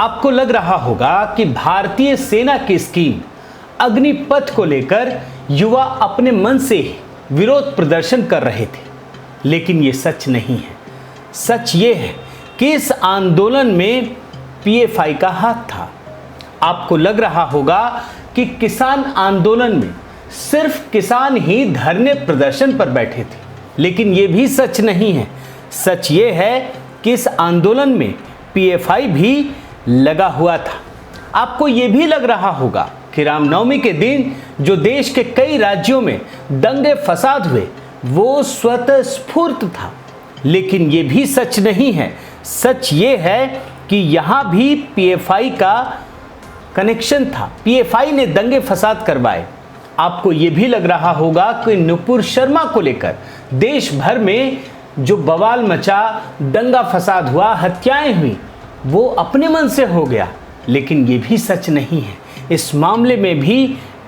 आपको लग रहा होगा कि भारतीय सेना की स्कीम अग्निपथ को लेकर युवा अपने मन से ही विरोध प्रदर्शन कर रहे थे, लेकिन ये सच नहीं है। सच ये है कि इस आंदोलन में पीएफआई का हाथ था। आपको लग रहा होगा कि किसान आंदोलन में सिर्फ किसान ही धरने प्रदर्शन पर बैठे थे, लेकिन ये भी सच नहीं है। सच ये है कि इस आंदोलन में पीएफआई भी लगा हुआ था। आपको ये भी लग रहा होगा कि रामनवमी के दिन जो देश के कई राज्यों में दंगे फसाद हुए वो स्वतः स्फूर्त था, लेकिन ये भी सच नहीं है। सच ये है कि यहाँ भी पीएफआई का कनेक्शन था, पीएफआई ने दंगे फसाद करवाए। आपको ये भी लग रहा होगा कि नुपुर शर्मा को लेकर देश भर में जो बवाल मचा, दंगा फसाद हुआ, हत्याएं हुई, वो अपने मन से हो गया, लेकिन ये भी सच नहीं है। इस मामले में भी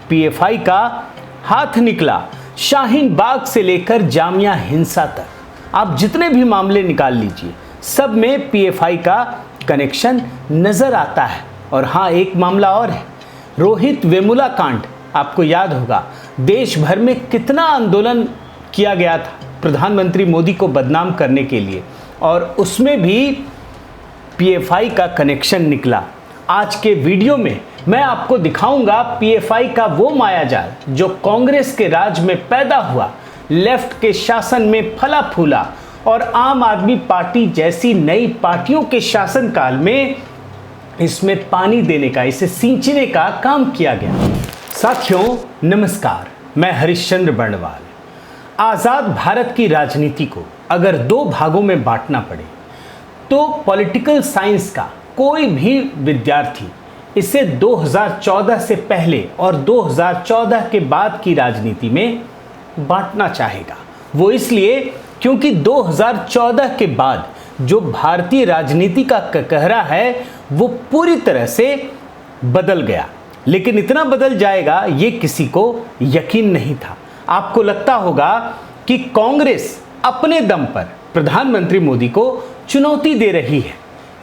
पीएफआई का हाथ निकला। शाहीन बाग से लेकर जामिया हिंसा तक आप जितने भी मामले निकाल लीजिए, सब में पीएफआई का कनेक्शन नजर आता है। और हाँ, एक मामला और है, रोहित वेमुला कांड। आपको याद होगा देश भर में कितना आंदोलन किया गया था प्रधानमंत्री मोदी को बदनाम करने के लिए, और उसमें भी पीएफआई का कनेक्शन निकला। आज के वीडियो में मैं आपको दिखाऊंगा पीएफआई का वो मायाजाल जो कांग्रेस के राज में पैदा हुआ, लेफ्ट के शासन में फला फूला और आम आदमी पार्टी जैसी नई पार्टियों के शासनकाल में इसमें पानी देने का, इसे सींचने का काम किया गया। साथियों नमस्कार, मैं हरिश्चंद्र बर्णवाल। आज़ाद भारत की राजनीति को अगर दो भागों में बांटना पड़े तो पॉलिटिकल साइंस का कोई भी विद्यार्थी इसे 2014 से पहले और 2014 के बाद की राजनीति में बांटना चाहेगा। वो इसलिए क्योंकि 2014 के बाद जो भारतीय राजनीति का कहरा है वो पूरी तरह से बदल गया, लेकिन इतना बदल जाएगा ये किसी को यकीन नहीं था। आपको लगता होगा कि कांग्रेस अपने दम पर प्रधानमंत्री मोदी को चुनौती दे रही है,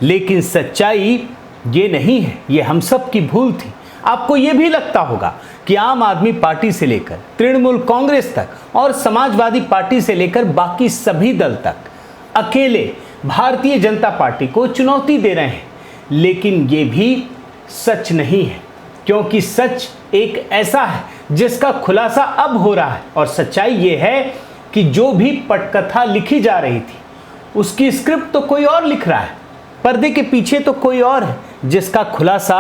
लेकिन सच्चाई ये नहीं है, ये हम सब की भूल थी। आपको ये भी लगता होगा कि आम आदमी पार्टी से लेकर तृणमूल कांग्रेस तक और समाजवादी पार्टी से लेकर बाकी सभी दल तक अकेले भारतीय जनता पार्टी को चुनौती दे रहे हैं, लेकिन ये भी सच नहीं है, क्योंकि सच एक ऐसा है जिसका खुलासा अब हो रहा है। और सच्चाई ये है कि जो भी पटकथा लिखी जा रही थी उसकी स्क्रिप्ट तो कोई और लिख रहा है, पर्दे के पीछे तो कोई और है, जिसका खुलासा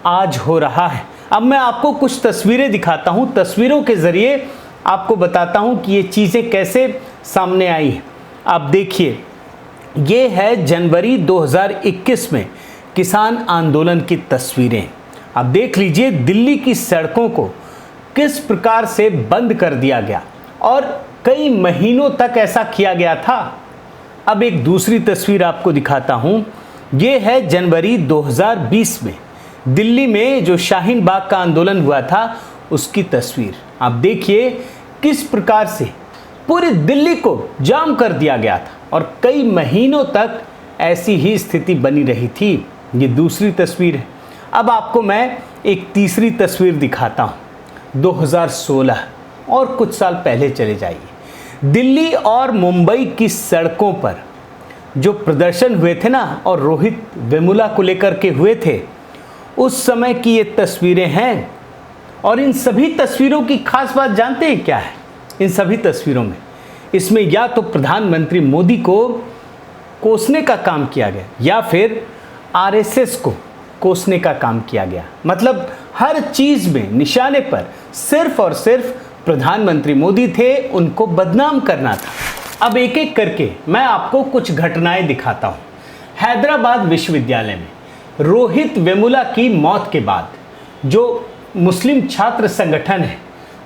आज हो रहा है। अब मैं आपको कुछ तस्वीरें दिखाता हूं, तस्वीरों के जरिए आपको बताता हूं कि ये चीज़ें कैसे सामने आई हैं। आप देखिए, ये है जनवरी 2021 में किसान आंदोलन की तस्वीरें। आप देख लीजिए दिल्ली की सड़कों को किस प्रकार से बंद कर दिया गया और कई महीनों तक ऐसा किया गया था। अब एक दूसरी तस्वीर आपको दिखाता हूं। ये है जनवरी 2020 में दिल्ली में जो शाहीन बाग का आंदोलन हुआ था उसकी तस्वीर। आप देखिए किस प्रकार से पूरी दिल्ली को जाम कर दिया गया था और कई महीनों तक ऐसी ही स्थिति बनी रही थी। ये दूसरी तस्वीर है। अब आपको मैं एक तीसरी तस्वीर दिखाता हूँ। 2016 और कुछ साल पहले चले जाइए, दिल्ली और मुंबई की सड़कों पर जो प्रदर्शन हुए थे ना, और रोहित वेमुला को लेकर के हुए थे, उस समय की ये तस्वीरें हैं। और इन सभी तस्वीरों की खास बात जानते हैं क्या है? इन सभी तस्वीरों में इसमें या तो प्रधानमंत्री मोदी को कोसने का काम किया गया या फिर आरएसएस को कोसने का काम किया गया। मतलब हर चीज में निशाने पर सिर्फ और सिर्फ प्रधानमंत्री मोदी थे, उनको बदनाम करना था। अब एक एक करके मैं आपको कुछ घटनाएं दिखाता हूं। हैदराबाद विश्वविद्यालय में रोहित वेमुला की मौत के बाद जो मुस्लिम छात्र संगठन है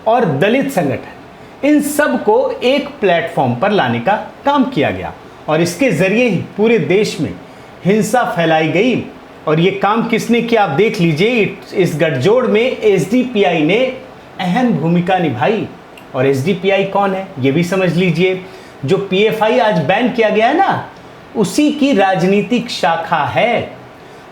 और दलित संगठन, इन सब को एक प्लेटफॉर्म पर लाने का काम किया गया और इसके जरिए ही पूरे देश में हिंसा फैलाई गई। और ये काम किसने किया आप देख लीजिए। इस गठजोड़ में एसडीपीआई ने अहम भूमिका निभाई। और एसडीपीआई कौन है ये भी समझ लीजिए। जो पीएफआई आज बैन किया गया है ना, उसी की राजनीतिक शाखा है।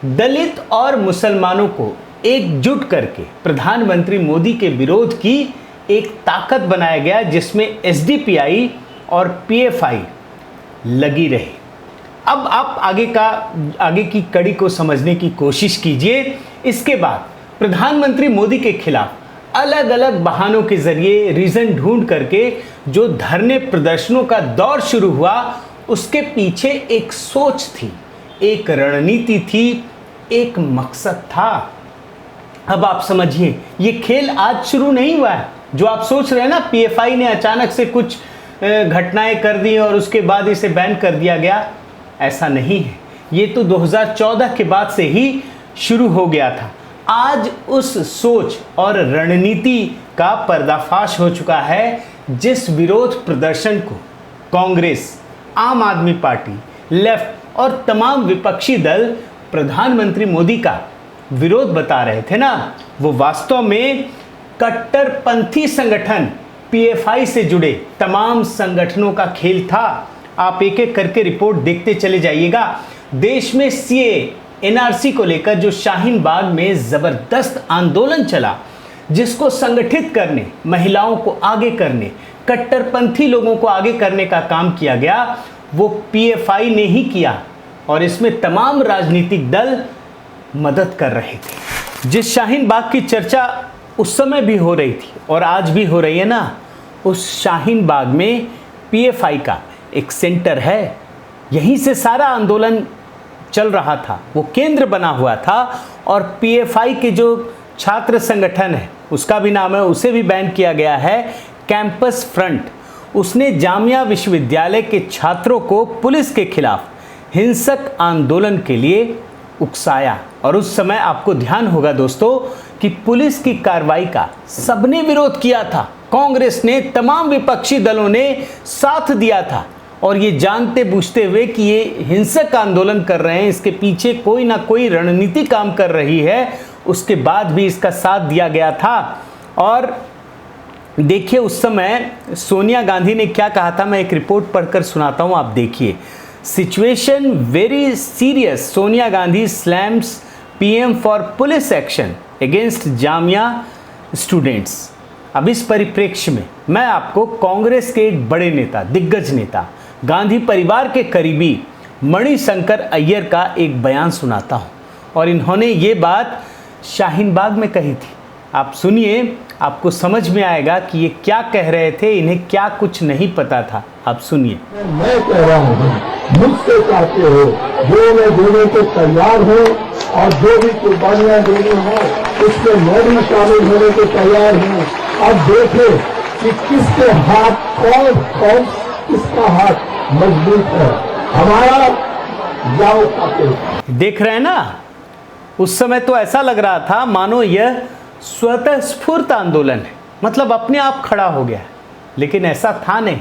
दलित और मुसलमानों को एकजुट करके प्रधानमंत्री मोदी के विरोध की एक ताकत बनाया गया, जिसमें एसडीपीआई और पीएफआई लगी रही। अब आप आगे की कड़ी को समझने की कोशिश कीजिए। इसके बाद प्रधानमंत्री मोदी के खिलाफ अलग अलग बहानों के जरिए रीजन ढूंढ करके जो धरने प्रदर्शनों का दौर शुरू हुआ, उसके पीछे एक सोच थी, एक रणनीति थी, एक मकसद था। अब आप समझिए, ये खेल आज शुरू नहीं हुआ है। जो आप सोच रहे हैं ना, पीएफआई ने अचानक से कुछ घटनाएं कर दी और उसके बाद इसे बैन कर दिया गया, ऐसा नहीं है। ये तो 2014 के बाद से ही शुरू हो गया था। आज उस सोच और रणनीति का पर्दाफाश हो चुका है, जिस विरोध प्रदर्शन को कांग्रेस, आम आदमी पार्टी, लेफ्ट और तमाम विपक्षी दल प्रधानमंत्री मोदी का विरोध बता रहे थे ना, वो वास्तव में कट्टरपंथी संगठन पीएफआई से जुड़े तमाम संगठनों का खेल था। आप एक एक करके रिपोर्ट देखते चले जाइएगा। देश में सीए, एनआरसी को लेकर जो शाहीन बाग में जबरदस्त आंदोलन चला, जिसको संगठित करने, महिलाओं को आगे करने, कट्टरपंथी लोगों को आगे करने का काम किया गया, वो पीएफआई ने ही किया और इसमें तमाम राजनीतिक दल मदद कर रहे थे। जिस शाहीन बाग की चर्चा उस समय भी हो रही थी और आज भी हो रही है ना, उस शाहीन बाग में पीएफआई का एक सेंटर है। यहीं से सारा आंदोलन चल रहा था, वो केंद्र बना हुआ था। और पीएफआई के जो छात्र संगठन है, उसका भी नाम है, उसे भी बैन किया गया है, कैंपस फ्रंट। उसने जामिया विश्वविद्यालय के छात्रों को पुलिस के खिलाफ हिंसक आंदोलन के लिए उकसाया। और उस समय आपको ध्यान होगा दोस्तों कि पुलिस की कार्रवाई का सबने विरोध किया था। कांग्रेस ने, तमाम विपक्षी दलों ने साथ दिया था और ये जानते बूझते हुए कि ये हिंसक आंदोलन कर रहे हैं, इसके पीछे कोई ना कोई रणनीति काम कर रही है, उसके बाद भी इसका साथ दिया गया था। और देखिए उस समय सोनिया गांधी ने क्या कहा था, मैं एक रिपोर्ट पढ़कर सुनाता हूं, आप देखिए। Situation very serious, Sonia Gandhi slams PM for police action against Jamia students. अब इस परिप्रेक्ष्य में मैं आपको कांग्रेस के एक बड़े नेता, दिग्गज नेता, गांधी परिवार के करीबी मणिशंकर अय्यर का एक बयान सुनाता हूं। और इन्होंने ये बात शाहीन बाग में कही थी। आप सुनिए, आपको समझ में आएगा कि ये क्या कह रहे थे, इन्हें क्या कुछ नहीं पता था। आप सुनिए। मैं कह रहा हूँ, मुझसे चाहते हो जो मैं देने को तैयार हूँ और जो भी कुर्बानियां देनी हो उसमें मैं भी शामिल होने को तैयार हूँ। अब देखें कि किसके हाथ कौन किसका हाथ मजबूत है, हमारा या वो खाते। देख रहे हैं ना, उस समय तो ऐसा लग रहा था मानो यह स्वतः स्फूर्त आंदोलन है, मतलब अपने आप खड़ा हो गया, लेकिन ऐसा था नहीं।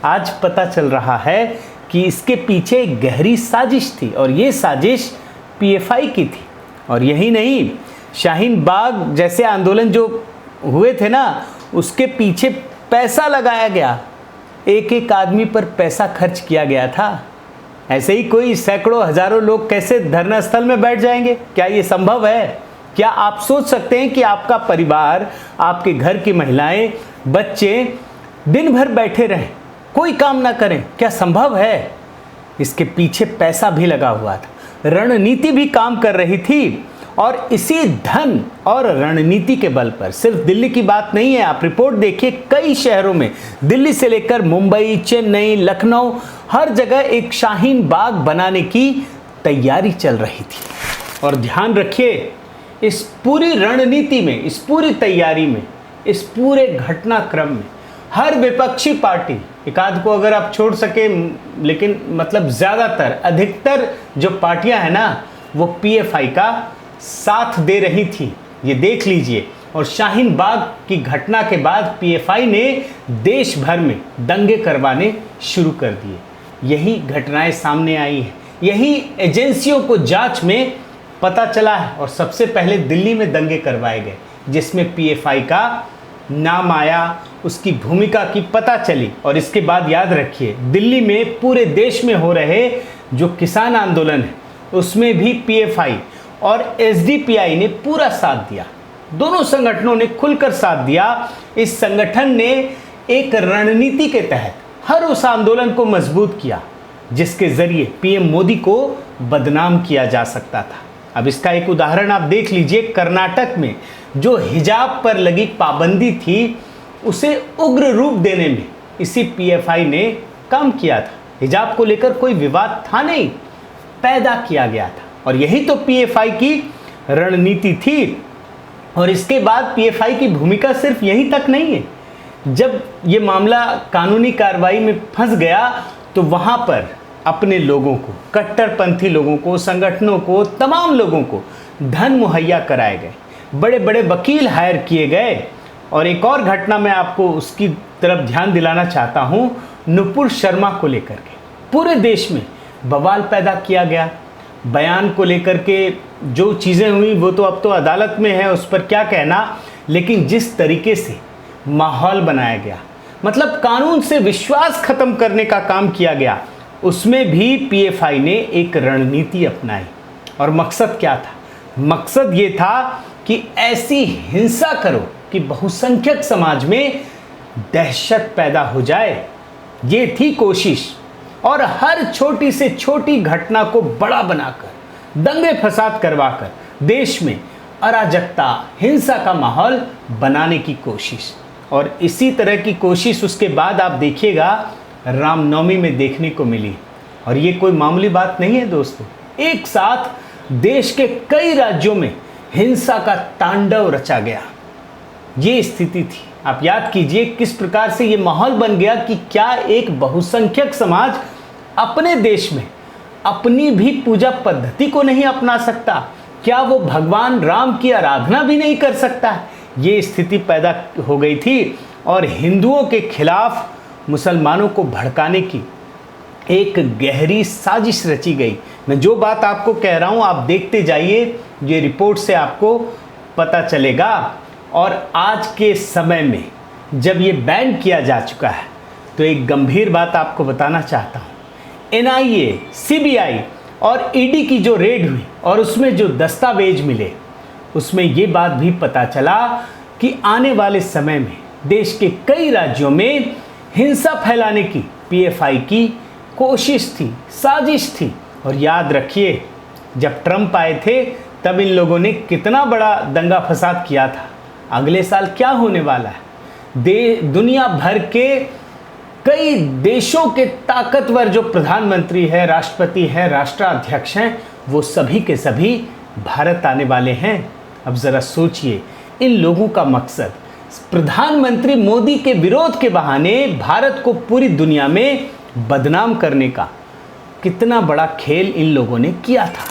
आज पता चल रहा है कि इसके पीछे एक गहरी साजिश थी और ये साजिश पीएफआई की थी। और यही नहीं, शाहीन बाग जैसे आंदोलन जो हुए थे ना, उसके पीछे पैसा लगाया गया, एक एक आदमी पर पैसा खर्च किया गया था। ऐसे ही कोई सैकड़ों हजारों लोग कैसे धरना स्थल में बैठ जाएंगे? क्या ये संभव है? क्या आप सोच सकते हैं कि आपका परिवार, आपके घर की महिलाएं, बच्चे दिन भर बैठे रहें, कोई काम ना करें? क्या संभव है? इसके पीछे पैसा भी लगा हुआ था, रणनीति भी काम कर रही थी। और इसी धन और रणनीति के बल पर, सिर्फ दिल्ली की बात नहीं है, आप रिपोर्ट देखिए, कई शहरों में, दिल्ली से लेकर मुंबई, चेन्नई, लखनऊ, हर जगह एक शाहीन बाग बनाने की तैयारी चल रही थी। और ध्यान रखिए, इस पूरी रणनीति में, इस पूरी तैयारी में, इस पूरे घटनाक्रम में हर विपक्षी पार्टी, एक आध को अगर आप छोड़ सके, लेकिन मतलब ज़्यादातर, अधिकतर जो पार्टियां हैं ना, वो पीएफआई का साथ दे रही थी। ये देख लीजिए। और शाहीन बाग की घटना के बाद पीएफआई ने देश भर में दंगे करवाने शुरू कर दिए। यही घटनाएं सामने आई हैं, यही एजेंसियों को जांच में पता चला है। और सबसे पहले दिल्ली में दंगे करवाए गए, जिसमें पीएफआई का नाम आया, उसकी भूमिका की पता चली। और इसके बाद याद रखिए, दिल्ली में, पूरे देश में हो रहे जो किसान आंदोलन है, उसमें भी पीएफआई और एसडीपीआई ने पूरा साथ दिया। दोनों संगठनों ने खुलकर साथ दिया। इस संगठन ने एक रणनीति के तहत हर उस आंदोलन को मजबूत किया जिसके जरिए पीएम मोदी को बदनाम किया जा सकता था। अब इसका एक उदाहरण आप देख लीजिए। कर्नाटक में जो हिजाब पर लगी पाबंदी थी उसे उग्र रूप देने में इसी पीएफआई ने काम किया था। हिजाब को लेकर कोई विवाद था नहीं, पैदा किया गया था और यही तो पीएफआई की रणनीति थी। और इसके बाद पीएफआई की भूमिका सिर्फ यहीं तक नहीं है। जब ये मामला कानूनी कार्रवाई में फंस गया तो वहाँ पर अपने लोगों को, कट्टरपंथी लोगों को, संगठनों को, तमाम लोगों को धन मुहैया कराए गए, बड़े बड़े वकील हायर किए गए। और एक और घटना मैं आपको उसकी तरफ ध्यान दिलाना चाहता हूँ, नुपुर शर्मा को लेकर के पूरे देश में बवाल पैदा किया गया। बयान को लेकर के जो चीज़ें हुई वो तो अब तो अदालत में है, उस पर क्या कहना, लेकिन जिस तरीके से माहौल बनाया गया, मतलब कानून से विश्वास खत्म करने का काम किया गया, उसमें भी पीएफआई ने एक रणनीति अपनाई। और मकसद क्या था? मकसद ये था कि ऐसी हिंसा करो कि बहुसंख्यक समाज में दहशत पैदा हो जाए। ये थी कोशिश। और हर छोटी से छोटी घटना को बड़ा बनाकर, दंगे फसाद करवाकर देश में अराजकता, हिंसा का माहौल बनाने की कोशिश। और इसी तरह की कोशिश उसके बाद आप देखिएगा रामनवमी में देखने को मिली। और ये कोई मामूली बात नहीं है दोस्तों। एक साथ देश के कई राज्यों में हिंसा का तांडव रचा गया। ये स्थिति थी। आप याद कीजिए किस प्रकार से ये माहौल बन गया कि क्या एक बहुसंख्यक समाज अपने देश में अपनी भी पूजा पद्धति को नहीं अपना सकता? क्या वो भगवान राम की आराधना भी नहीं कर सकता? ये स्थिति पैदा हो गई थी और हिंदुओं के खिलाफ मुसलमानों को भड़काने की एक गहरी साजिश रची गई। मैं जो बात आपको कह रहा हूँ आप देखते जाइए, ये रिपोर्ट से आपको पता चलेगा। और आज के समय में जब ये बैन किया जा चुका है तो एक गंभीर बात आपको बताना चाहता हूँ। एनआईए, सीबीआई और ईडी की जो रेड हुई और उसमें जो दस्तावेज मिले, उसमें ये बात भी पता चला कि आने वाले समय में देश के कई राज्यों में हिंसा फैलाने की पीएफआई की कोशिश थी, साजिश थी। और याद रखिए जब ट्रंप आए थे तब इन लोगों ने कितना बड़ा दंगा फसाद किया था। अगले साल क्या होने वाला है? दुनिया भर के कई देशों के ताकतवर जो प्रधानमंत्री है, राष्ट्रपति है, राष्ट्राध्यक्ष हैं, वो सभी के सभी भारत आने वाले हैं। अब ज़रा सोचिए, इन लोगों का मकसद प्रधानमंत्री मोदी के विरोध के बहाने भारत को पूरी दुनिया में बदनाम करने का कितना बड़ा खेल इन लोगों ने किया था।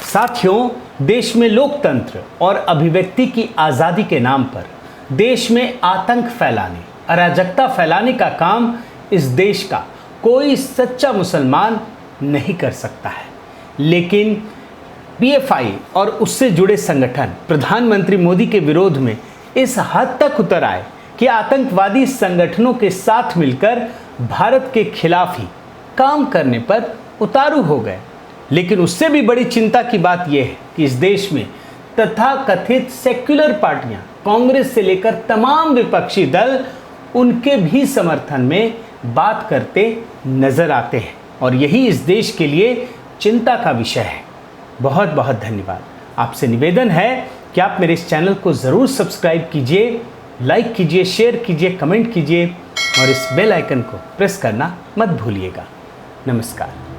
साथियों, देश में लोकतंत्र और अभिव्यक्ति की आज़ादी के नाम पर देश में आतंक फैलाने, अराजकता फैलाने का काम इस देश का कोई सच्चा मुसलमान नहीं कर सकता है। लेकिन पीएफआई और उससे जुड़े संगठन प्रधानमंत्री मोदी के विरोध में इस हद तक उतर आए कि आतंकवादी संगठनों के साथ मिलकर भारत के खिलाफ ही काम करने पर उतारू हो गए। लेकिन उससे भी बड़ी चिंता की बात यह है कि इस देश में तथाकथित सेक्युलर पार्टियां, कांग्रेस से लेकर तमाम विपक्षी दल उनके भी समर्थन में बात करते नजर आते हैं। और यही इस देश के लिए चिंता का विषय है। बहुत बहुत धन्यवाद। आपसे निवेदन है कि आप मेरे इस चैनल को ज़रूर सब्सक्राइब कीजिए, लाइक कीजिए, शेयर कीजिए, कमेंट कीजिए और इस बेल आइकन को प्रेस करना मत भूलिएगा। नमस्कार।